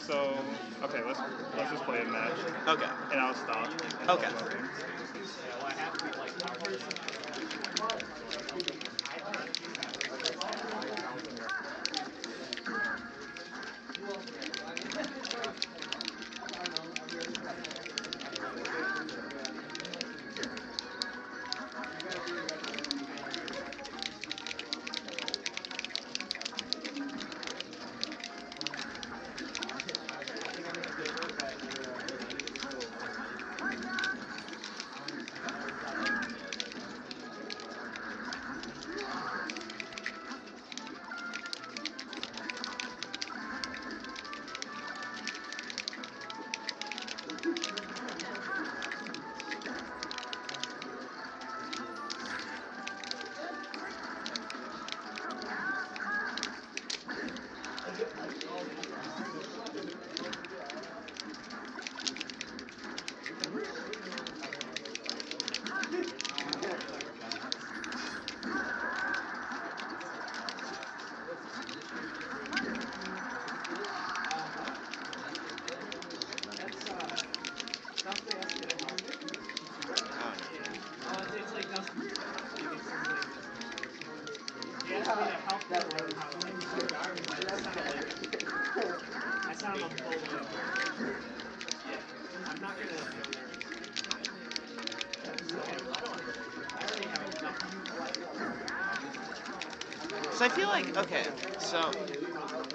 So, okay, let's just play a match. Okay. And I'll stop. Okay. So I feel like, okay, so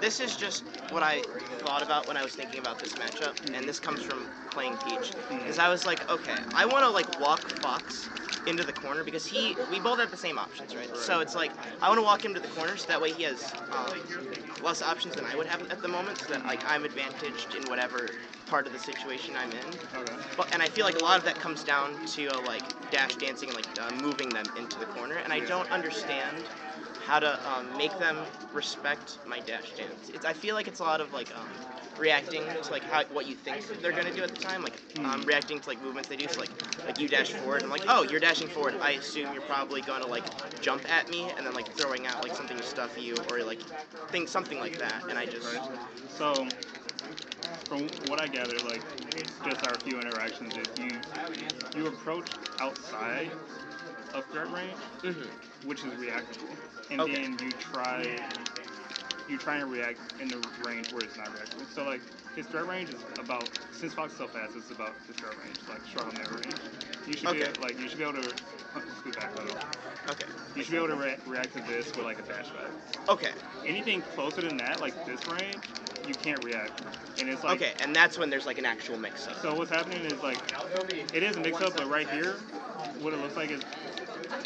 this is just what I thought about when I was thinking about this matchup, and this comes from playing Peach, is I was like, okay, I want to like walk Fox into the corner because we both have the same options, right? So it's like, I want to walk him to the corner so that way he has less options than I would have at the moment, so that like I'm advantaged in whatever part of the situation I'm in. Okay. And I feel like a lot of that comes down to like dash dancing and like moving them into the corner, and I don't understand how to make them respect my dash dance. I feel like it's a lot of like reacting to like what you think they're gonna do at the time, like reacting to like movements they do. So like you dash forward, and I'm like, oh, you're dashing forward. I assume you're probably gonna like jump at me, and then like throwing out like something to stuff you, or like something like that. And I just so from what I gather, like just our few interactions, is you approach outside of threat range, which is reactable, and then you try and react in the range where it's not reactable. So like his threat range is about, since Fox is so fast, it's about his threat range, like short never range. You should be able to scoot back a little. Okay. You should be able to react to this with like a dash back. Okay. Anything closer than that, like this range, you can't react. And it's like, okay, and that's when there's like an actual mix-up. So what's happening is like, it is a mix-up, but right here, what it looks like is,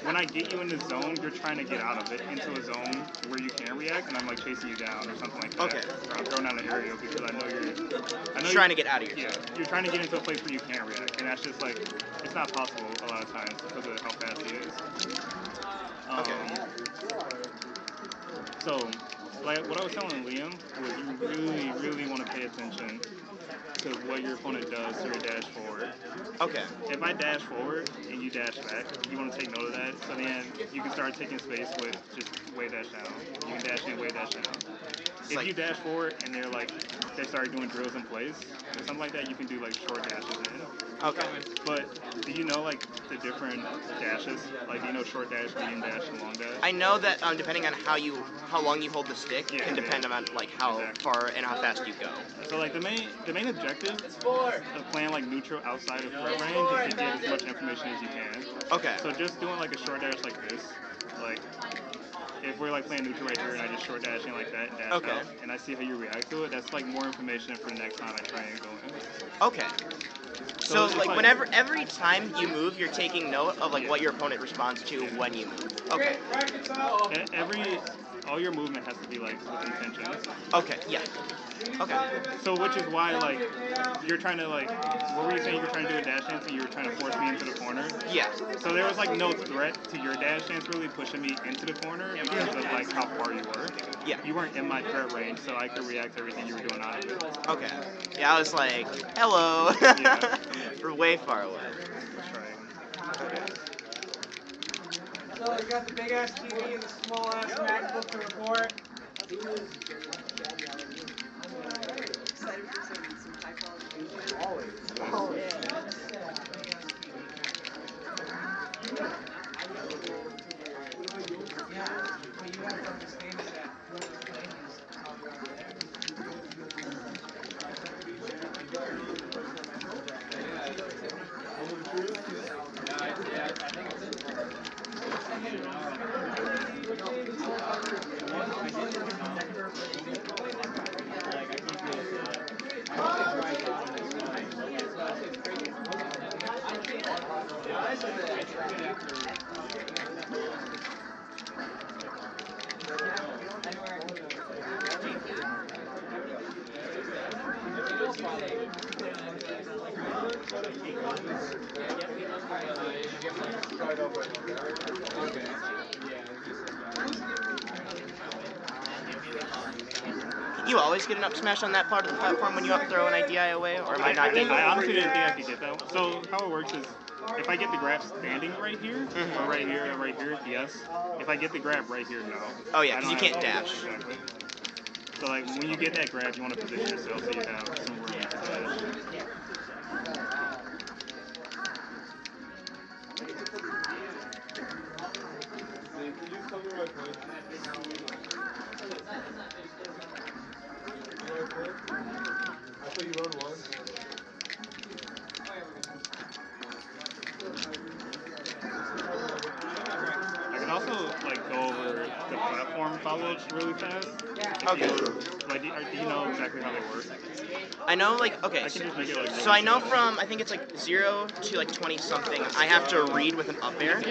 when I get you in the zone, you're trying to get out of it into a zone where you can react, and I'm like chasing you down or something like that. Okay. Or I'm throwing down an aerial because I know you're trying to get out of your zone. Yeah, you're trying to get into a place where you can't react, and that's just like, it's not possible a lot of times because of how fast he is. So, like what I was telling Liam was you really, really want to pay attention to what your opponent does to your dash forward. Okay. If I dash forward and you dash back, you want to take note of that, so then you can start taking space with just way dash down. You can dash in, way dash down. If you dash forward and they start doing drills in place or something like that, you can do like short dashes in. Okay. But do you know like the different dashes? Like do you know short dash, medium dash, and long dash? I know that depending on how long you hold the stick can depend on like how far and how fast you go. So like the main objective of playing like neutral outside of threat range is to get as much information as you can. Okay. So just doing like a short dash like this, like if we're like playing neutral right here and I just short dash in like that and dash out, and I see how you react to it, that's like more information for the next time I try and go in. Okay. So like whenever, every time you move, you're taking note of like what your opponent responds to when you move. Okay. All your movement has to be like with intention. Okay, yeah. Okay. So which is why like you're trying to like, what were you saying, you were trying to do a dash dance and you were trying to force me into the corner? Yeah. So there was like no threat to your dash dance really pushing me into the corner because of like how far you were. Yeah. You weren't in my threat range, so I could react to everything you were doing out of it. Okay. Yeah, I was like, hello. Yeah. We're way far away. That's right. Okay. So we got the big ass TV and the small ass MacBook to report. You always get an up smash on that part of the platform when you up throw an IDI away, or am I not getting I it? honestly didn't think I could get that one. So how it works is, if I get the grab standing right here, or right here, or right here, yes. If I get the grab right here, no. Oh yeah, I because you don't can't have- dash. Exactly. So like when you get that grab, you want to position yourself so you have some room to dash. I thought you run one. I can also like go over the platform follow-ups really fast. Okay. Like, do you know exactly how they work? I know, like, okay, I can just make it like. so I know from, I think it's like 0 to like 20 something, I have to read with an up air,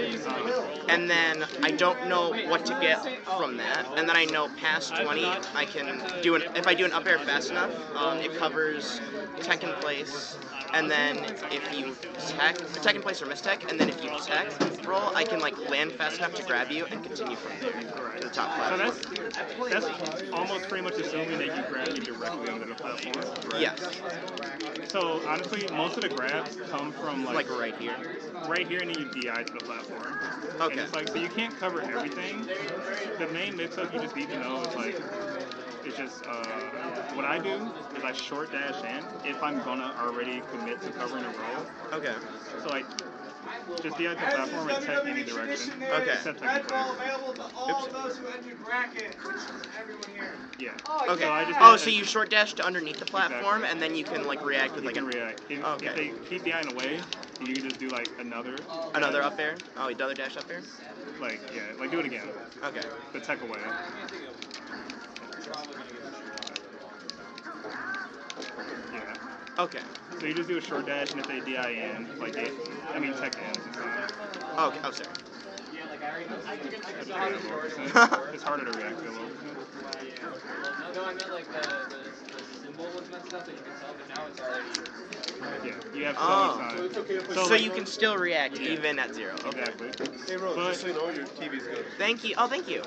and then I don't know what to get from that, and then I know past 20, I can do if I do an up air fast enough, it covers tech in place, and then if you tech in place or mistech, and then if you tech roll, I can like land fast enough to grab you and continue from there to the top So platform. that's almost pretty much assuming that you grab me directly under the platform. Right? Yes, So honestly, most of the grabs come from like right here. right here, and then you DI to the platform. Okay. And it's like, so you can't cover everything. The main mix-up you just need to know is like, it's just, what I do is I short dash in if I'm gonna already commit to covering a roll. Okay. So like, just DI to the platform and tech any direction. Okay. Except tech Red in ball place. available to all Oops. those who entered bracket. Everyone here. Yeah. Okay. So I just Oh, did so it- you short dash to underneath the platform, Exactly. and then you can like react with You like can react. If Okay. they keep DIing away, you can just do like another up air. Oh, another dash up air. like yeah, like do it again. Okay. The tech away. Yeah. Okay. So you just do a short dash, and if they DI in, like tech in, it's fine. Okay. Oh, sorry. It's harder to lower percent. It's harder to react to a lower percent. No, I meant like the symbol was messed up and you can tell, but now it's already. Yeah, you have so Oh. much So time. it's okay if So like, you can still react Yeah. even at 0. Okay. Exactly. Hey, Rose, But- just so you know, your TV's good. Thank you. Oh, thank you.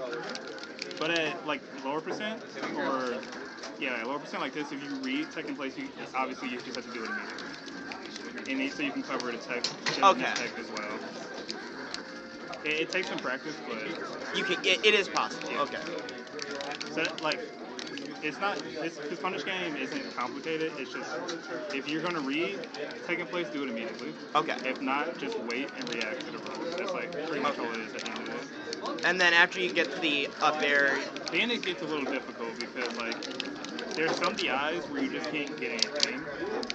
But at like lower percent, or yeah, lower percent like this, if you read tech in place, you obviously you just have to do it immediately. And so you can cover the tech, Okay. tech as well. It takes some practice, but You can. It is possible. Yeah. Okay. so like it's not. This punish game isn't complicated. It's just if you're gonna read tech in place, do it immediately. Okay. If not, just wait and react to the rolls. That's like pretty much all it is at the end of the day. And then after you get the up air, Then it gets a little difficult because like there's some DIs where you just can't get anything.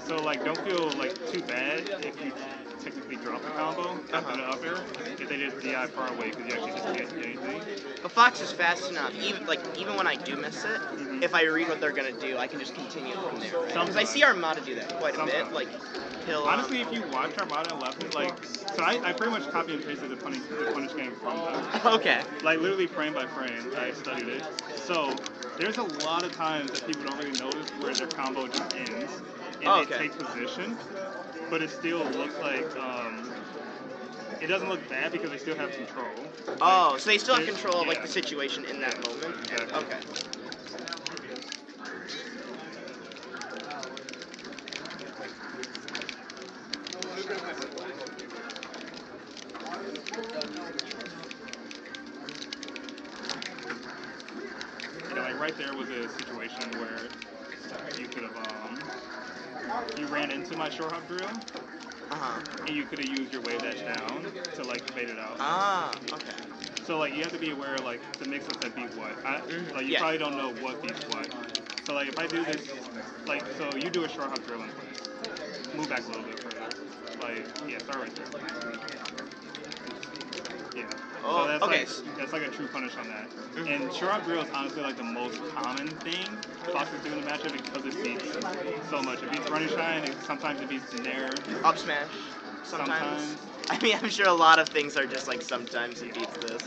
So like don't feel like too bad if you technically drop the combo after the up air if they just DI far away because you actually just can't get anything. the Fox is fast enough. Even when I do miss it, if I read what they're gonna do, I can just continue from there. Because I see Armada do that quite a bit. Sometimes. Like he'll. Honestly, if you watch Armada and left, like so I pretty much copy and pasted the punish game from them. Okay. Like literally frame by frame, I studied it. So there's a lot of times that people don't really notice where their combo just ends and Oh, they okay. take position, but it still looks like it doesn't look bad because they still have control. Oh, so they still have They- control of like yeah. the situation in that moment. Exactly. Okay. Yeah, like right there was a situation where you could have you ran into my short hop drill Uh huh. and you could have used your wave dash down to like bait it out. Ah. Okay. So like you have to be aware like the mix-ups that beat what. Like you Yeah. probably don't know what beats what. So like if I do this, like so you do a short hop drill in place. Move back a little bit further. Like yeah, start right there. Yeah. Oh, so that's okay. like that's like a true punish on that. And short hop drill is honestly like the most common thing Foxes do in the matchup because it beats so much. It beats running shine, and sometimes it beats nair. Up smash. Sometimes. Sometimes. I mean, I'm sure a lot of things are just like sometimes it beats this.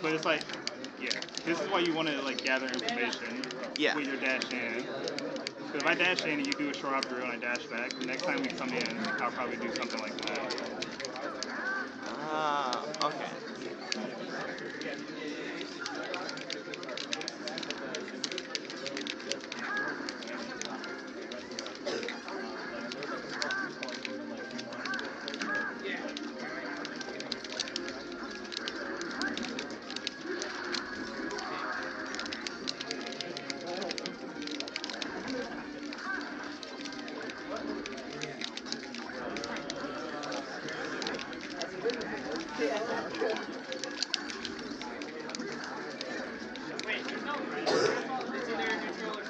But it's like, yeah, this is why you want to like gather information Yeah. with your dash in. So if I dash in and you do a short hop drill and I dash back, the next time we come in, I'll probably do something like that. Ah, okay. Wait, there's no right. It's either neutral or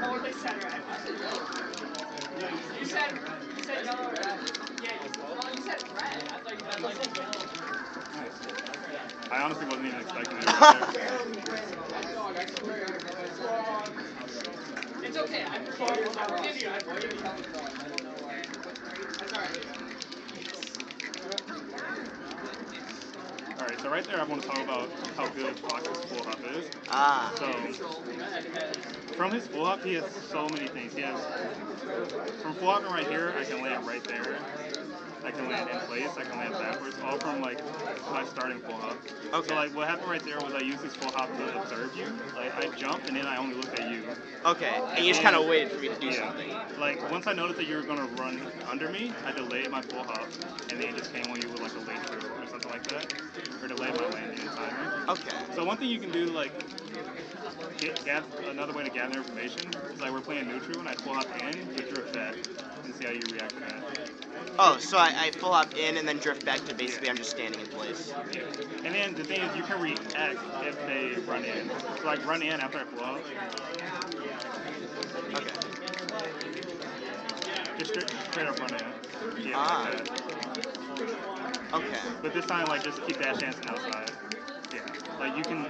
totally center. You said yellow or red. Yeah, you said red. I thought you meant like yellow. I honestly wasn't even expecting it. It's okay. I forgive you. I forgive you. That's alright. Alright, so right there I want to talk about how good Fox's full hop is. Ah. So, from his full hop, he has so many things. He has, from full hopping right here, I can land right there. I can land in place, I can land backwards, all from like my starting full hop. Okay. So like what happened right there was I used this full hop to observe you. Like I jumped and then I only looked at you. Okay, and you just kind of waited for me to do something. Like once I noticed that you were gonna run under me, I delayed my full hop and then just came on you with like a late drill or something like that. Or delayed my landing and timing. Okay. So one thing you can do like another way to gather information is like we're playing neutral and I full hop in, you drift back and see how you react to that. Oh, so I full hop in and then drift back to basically I'm just standing in place. Yeah. And then the thing is you can react if they run in. So like run in after I full hop. Okay. Just straight up run in. Yeah, Ah. like that. Okay. But this time like just keep dash dancing outside. Yeah. Like you can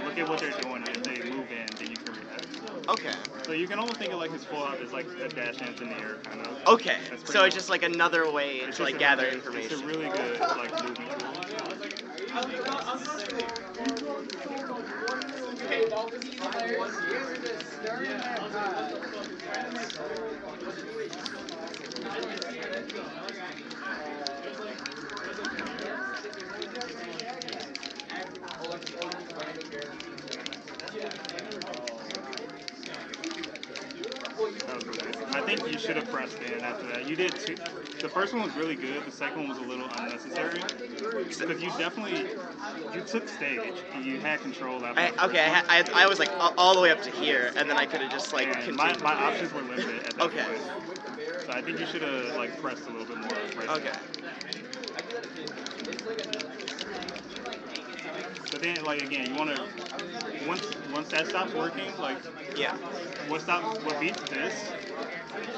look at what they're doing and if they move in then you can react. Okay. So you can almost think of like his full hop as like a dash dance in the air kind of. Okay. That's pretty So it's much- just like another way to like gather information. It's a really good like movement tool. That was really good. I think you should have pressed in after that. You did two. The first one was really good. The second one was a little unnecessary. Because you definitely, you took stage. You had control after the first one. I was like all the way up to here, and then I could have just like And continued. my options were limited at that Okay. point. So I think you should have like pressed a little bit more. Right Okay. But then, like again, you want to once that stops working, like Yeah. what beats this,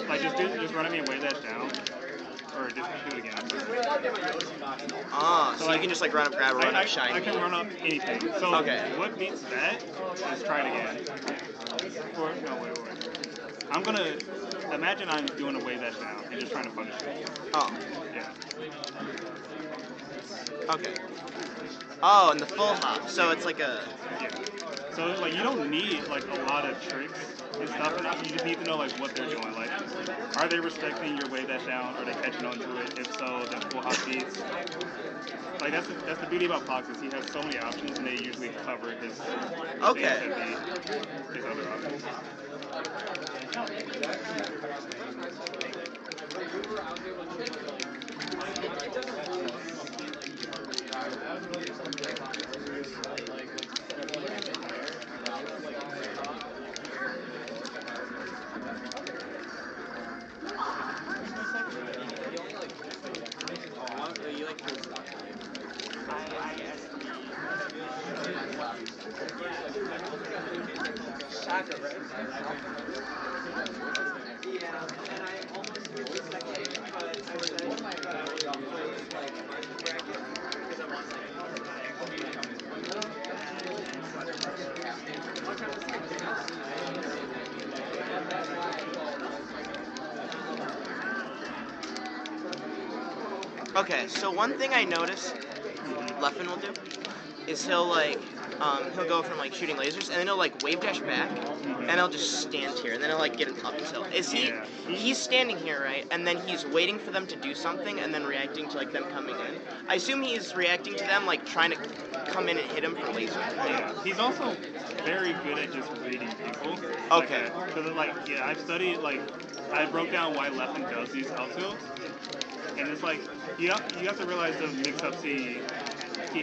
like just run at me and wave that down, or just do it again. I'm sorry. Ah, so like, you can just like run up, grab, run up, shiny. I can run up anything. So Okay. what beats that is try it again. Or no, wait. I'm gonna imagine I'm doing a wave that down and just trying to punish you. Oh. Yeah. Okay. Oh, and the full hop. So it's like a. Yeah. So like you don't need like a lot of tricks and stuff, and you just need to know like what they're doing. Like, are they respecting your wave that down? Are they catching on to it? If so, then full hop beats. Like that's the beauty about Fox is he has so many options, and they usually cover his Okay. things that beat his other options. Okay, so one thing I noticed Leffen will do is he'll like he'll go from like shooting lasers, and then he'll like wave dash back, and he'll just stand here, and then he'll like get an up tilt. Is he? Yeah. He's standing here, right? And then he's waiting for them to do something, and then reacting to like them coming in. I assume he's reacting to them, like trying to come in and hit him for laser. Yeah. He's also very good at just reading people. Okay. Because I've studied I broke down why Leffen does these out tilts, and it's like you have to realize the mix-ups he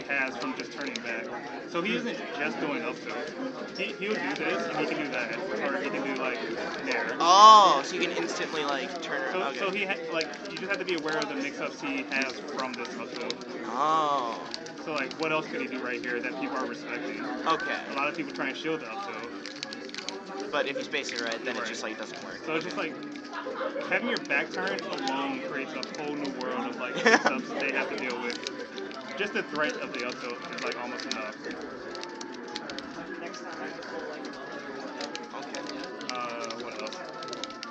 has from just turning back. So he isn't just doing up tilt. He'll do this, and he can do that, or he can do like there. Oh, so you can instantly like turn it. So, Okay. so you just have to be aware of the mix-ups he has from this up tilt. Oh. So like, what else could he do right here that people are respecting? Okay. A lot of people try and shield the up tilt. But if you space it right, then it just like doesn't work. So it's just like having your back turned alone creates a whole new world of like mix-ups they have to deal with. Just the threat of the up tilt is like almost enough. What else?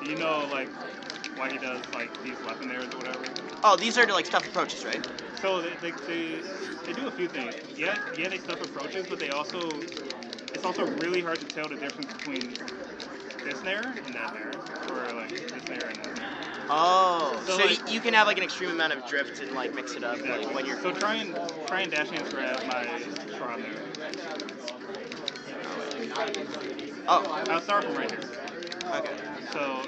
Do you know like why he does like these weapon airs or whatever? Oh, these are like stuff approaches, right? So they do a few things. Yeah, they stuff approaches, but it's also really hard to tell the difference between this nair and that nair, or like this nair and that nair. Oh, so like, you can have like an extreme amount of drift and like mix it up exactly. like, when you're. So try and dash and grab my Shroud there. Oh. I'll start from right here. Okay. So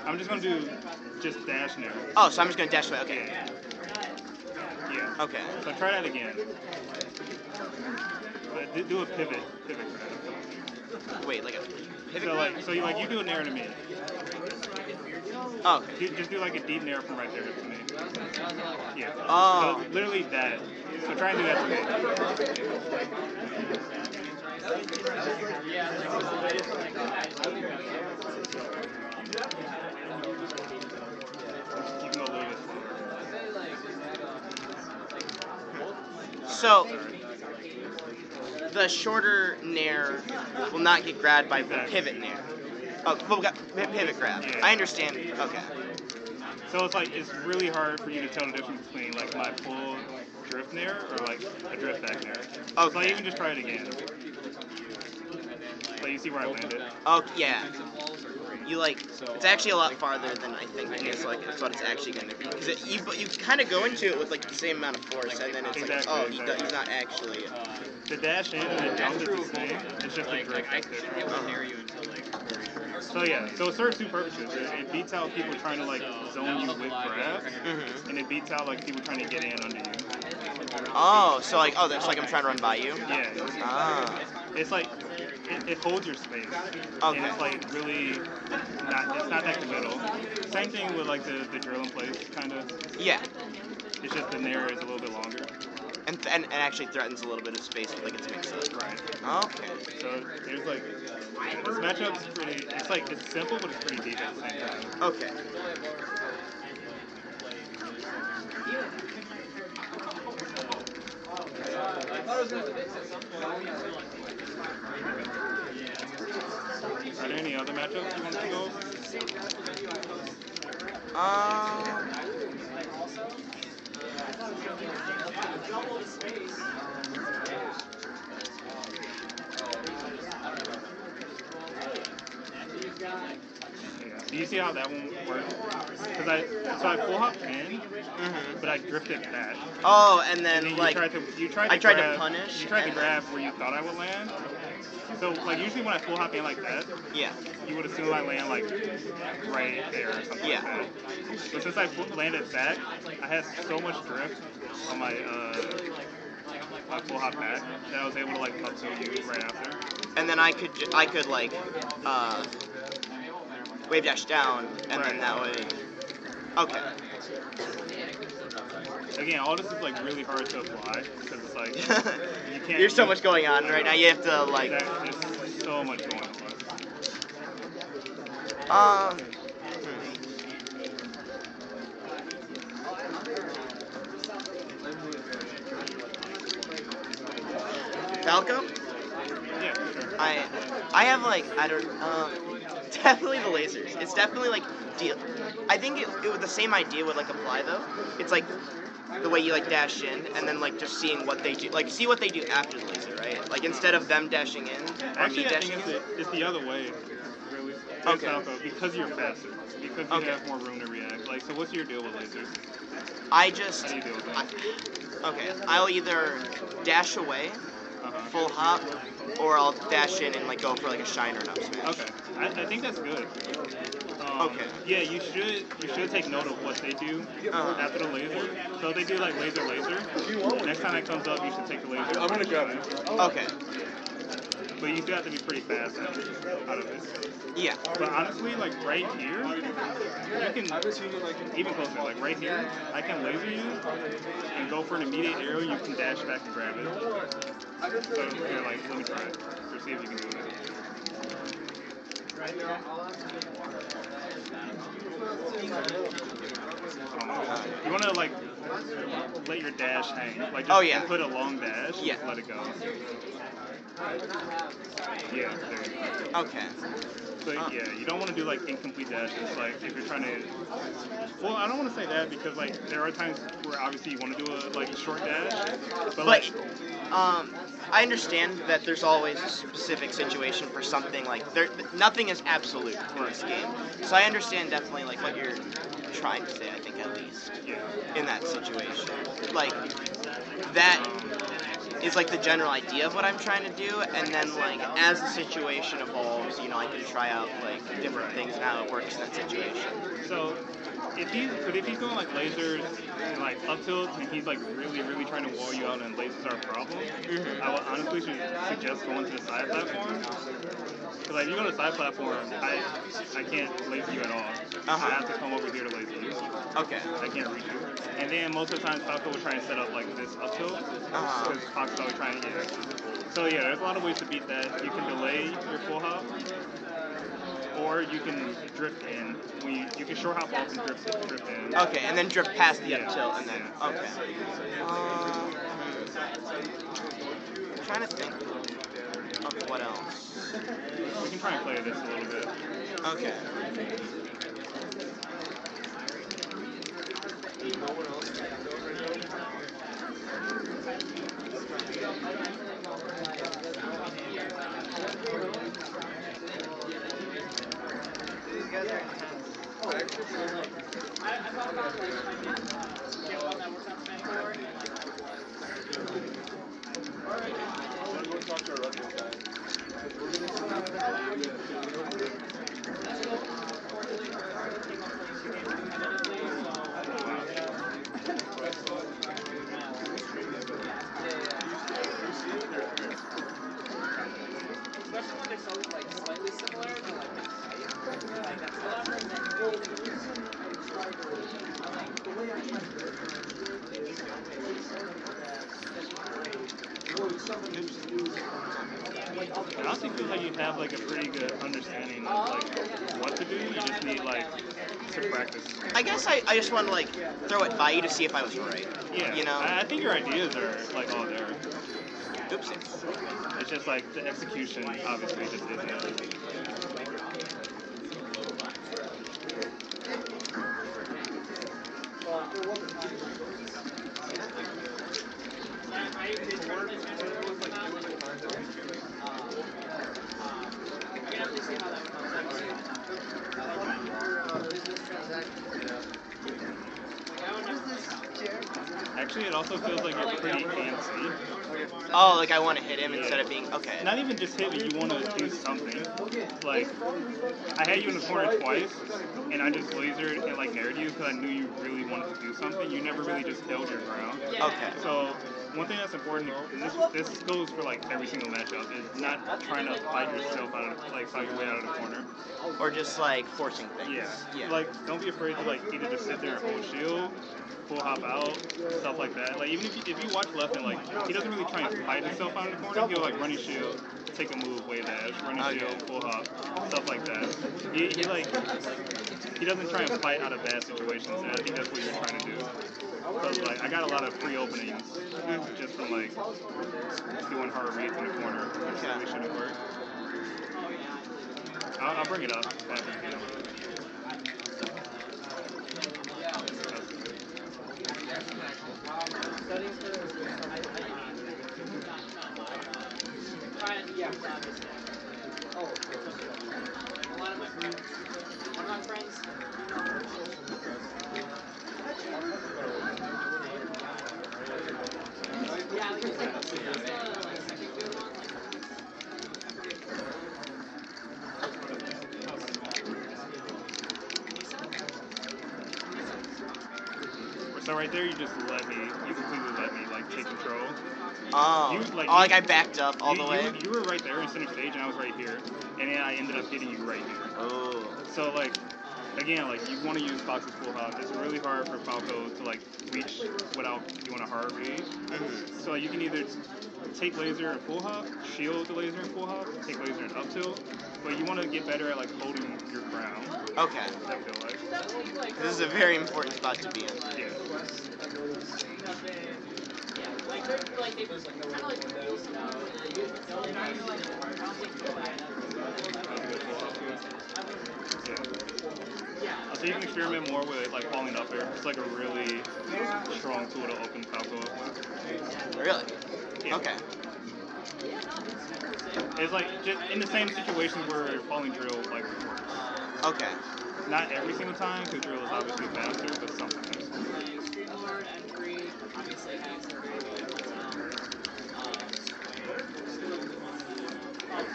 I'm just gonna do just dash nair. Oh, so I'm just gonna dash away. Okay. Yeah. Okay. So try that again. But do a pivot grab. Wait, like a pivot. So you do a nair to me. Oh, okay. You just do like a deep nair from right there to me. Yeah. Oh. So literally that. So try and do that to me. You can go a little bit slower. So the shorter nair will not get grabbed by the pivot nair. Oh, but we got pivot grab. Yeah. I understand. Okay. So it's really hard for you to tell the difference between like my full drift nair or like a drift back nair. Okay. So you can just try it again. But you see where I landed? Oh, yeah. You like, it's actually a lot farther than I think it is, like, that's what it's actually going to be. Because you kind of go into it with, like, the same amount of force, and then it's Exactly, like, oh, exactly. he's not actually. The dash in and the jump is the same. It's just a drift back there. So yeah, so it serves two purposes. It beats out people trying to like zone you with grabs, and it beats out like people trying to get in under you. Oh, so like, oh, that's like I'm trying to run by you? Yeah. Ah. It's like, it holds your space. Okay. And it's like really, it's not that committal. Same thing with like the drill in place, kind of. Yeah. It's just the nair is a little bit longer. And actually threatens a little bit of space with like its mix up. Right. Okay. So there's like, this matchup's pretty, it's simple, but it's pretty deep at the same time. Okay. Are there any other matchups you want to go over? Yeah. Do you see how that one works? Because I full hop in, but I drifted back. Oh, and then you like, tried to I tried grab, to punish. You tried to grab where you thought I would land. So like usually when I full hop in like that, yeah, you would assume I land like right there or something like that. But since I landed back, I had so much drift on my full hop back that I was able to like up tilt you right after. And then I could like wave dash down, and then that way. Okay. Again, all this is like really hard to apply because it's like you can't. There's so much going on right now. You have to like. There's so much going on. Falco? Yeah, sure. I have like definitely the lasers. It's definitely like I think it the same idea would like apply though. It's like the way you like dash in, and then like just seeing what they do, like see what they do after the laser, right? Like instead of them dashing in, or Actually, me I dashing think in. it's the other way, really. Okay. Because you're faster. Because you Okay. have more room to react. Like, so what's your deal with lasers? I just, How do you deal with that? okay, I'll either dash away, Uh-huh. full hop, or I'll dash in and like go for like a shine or an up smash. Okay, I think that's good. Okay. Yeah, you should take note of what they do after the laser. So if they do like laser, next time that comes up, you should take the laser. I'm gonna grab it. Okay. But you still have to be pretty fast out of it. Yeah. But honestly, like right here, you can even closer. Like right here, I can laser you and go for an immediate arrow. You can dash back and grab it. So here, like, let me try it. Or see if you can do it. You want to like let your dash hang. Like just put a long dash. Yeah. Let it go. Yeah, there you go. Okay. So yeah, you don't want to do like incomplete dashes. Like if you're trying to, well, I don't want to say that because like there are times where obviously you want to do a like short dash, but like, I understand that there's always a specific situation for something. Like nothing is absolute for this game, so I understand definitely like what you're trying to say. I think at least in that situation, like that is like the general idea of what I'm trying to do, and then like as the situation evolves, you know, I can try out like different things and how it works in that situation. So if he's doing like lasers and like up tilts and he's like really trying to wall you out and lasers are a problem, I would honestly suggest going to the side platform. Because like if you go to the side platform, I can't laser you at all. I have to come over here to laser you. Okay. I can't reach you. And then most of the time, Falco will try and set up like this up tilt. Because Fox is always trying to get. So yeah, there's a lot of ways to beat that. You can delay your full hop, or you can drift in. You can short hop off and drift in. Okay, and then drift past the up tilt, and then okay. I'm trying to think of what else. We can try and play this a little bit. Okay. These guys are intense. I thought about like one that works on Spanish board. I'm going to talk to our Russian guy. Especially when they're so like slightly similar to like I honestly feel like you have like a pretty good understanding of like what to do. You just need like to practice. I guess I just want to like throw it by you to see if I was right. Yeah. You know. I think your ideas are like all there. Oopsie. It's just like the execution obviously just isn't. Actually, it also feels like you're pretty antsy. Oh, like I want to hit him instead of being okay. Not even just hit, but you want to do something. Like, I had you in the corner twice, and I just lasered and like nared you because I knew you really wanted to do something. You never really just held your ground. Okay. So one thing that's important, and this goes for like every single matchup, is not trying to fight yourself out of fight your way out of the corner. Or just like forcing things. Yeah. Like, don't be afraid to like either just sit there and hold shield, full hop out, stuff like that. Like even if you watch Leffen, like he doesn't really try and fight himself out of the corner. He'll like run his shield, take a move, wave dash, run his shield, full hop, stuff like that. He doesn't try and fight out of bad situations, and I think that's what you're trying to do. But like I got a lot of free openings just from like doing hard reads in the corner, which really shouldn't work. I'll bring it up after the game. Studying for trying, yeah. Oh, a lot of my friends. One of my friends. Yeah, like it's like second good one. So right there, you completely let me like take control. Oh, like I backed up all the way. You were right there in center stage, and I was right here, and then I ended up hitting you right here. Oh. So like, again, like you want to use Fox's full hop. It's really hard for Falco to like reach without doing a hard read. So you can either take laser and full hop, shield the laser and full hop, take laser and up tilt, but you want to get better at like holding your ground. Okay. I feel like. This is a very important spot to be in. Yeah. Like they're like they kind of like rules now. Yeah. So you can experiment more with like falling up air. It's like a really strong tool to open Falco up with. Really? Yeah. Okay. It's like just in the same situations where falling drill like works. Okay. Not every single time, because drill is obviously faster, but sometimes. Extreme Lord and Free, obviously hacks are very good.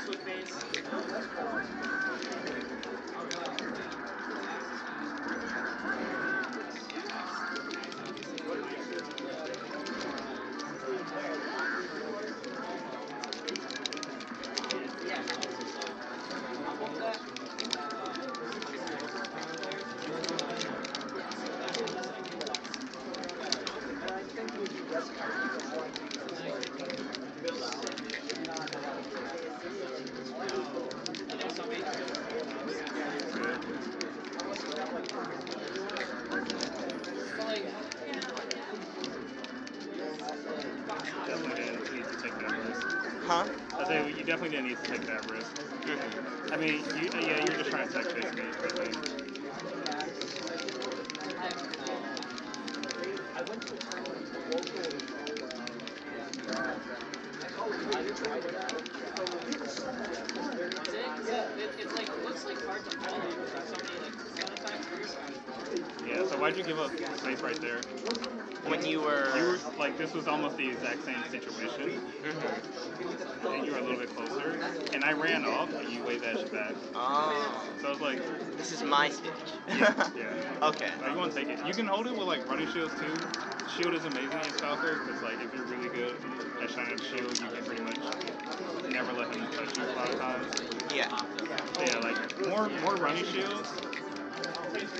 Switch base. Definitely didn't need to take that risk. Huh? I say you definitely didn't need to take that risk. I mean, you're just trying to tech face me, I think. I went to a tournament local. It's like it looks like hard to follow. Somebody like Yeah, so why'd you give up space right there? When you were like, this was almost the exact same situation. And you were a little bit closer. And I ran off, and you waved that shit back. Oh. So I was like... This is my stage. Yeah. Okay. Like, you want to take it. You can hold it with, like, running shields, too. Shield is amazing in Falco, because, like, if you're really good at shining shield, you can pretty much never let him touch you a lot of times. Yeah. Yeah, like, more running shields.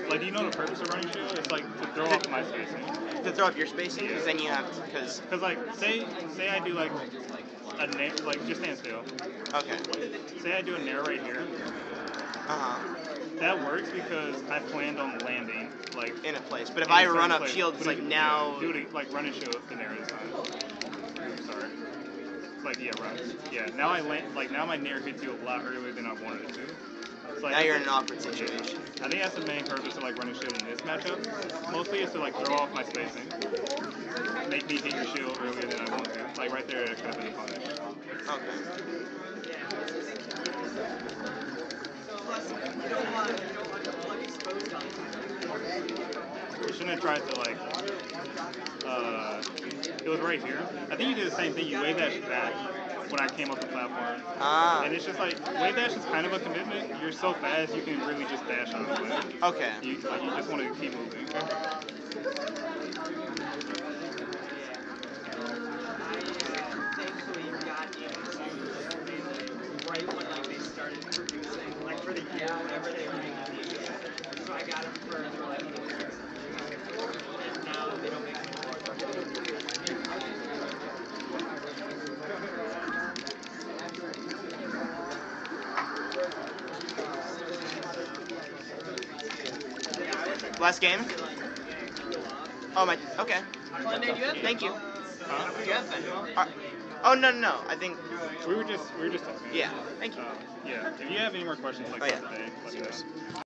Like, do you know the purpose of running shield? It's like to throw off my spacing. To throw off your spacing, because then you have to, because like, say I do like a nair, like just stand still. Okay. Say I do a nair right here. That works because I planned on landing like in a place. But if I run up shield, it's like now. Yeah, do it like running shield the nair this time. Oops, sorry. Like run. Yeah. Now I land. Like now my nair hits you a lot earlier than I wanted it to. So, like, now you're in an awkward situation. I think that's the main purpose of like running shield in this matchup. Mostly is to like throw off my spacing, make me hit your shield earlier than I want to. Like right there, it could have been a punish. Okay. You shouldn't have tried to like. It was right here. I think you did the same thing. You wave that back when I came up the platform. And it's just like, wave dash is kind of a commitment. You're so fast, you can really just dash out of the way. Okay. You just want to keep moving. Thankfully got into right when like they started producing, like for the year, whatever they were making these. So I got them for they were like and now they don't make them Last game? Oh my. Okay. Thank you. Huh? Do you have Venmo? Oh no. I think We were just talking. yeah. Thank you. Yeah. If you have any more questions like that today, let me know.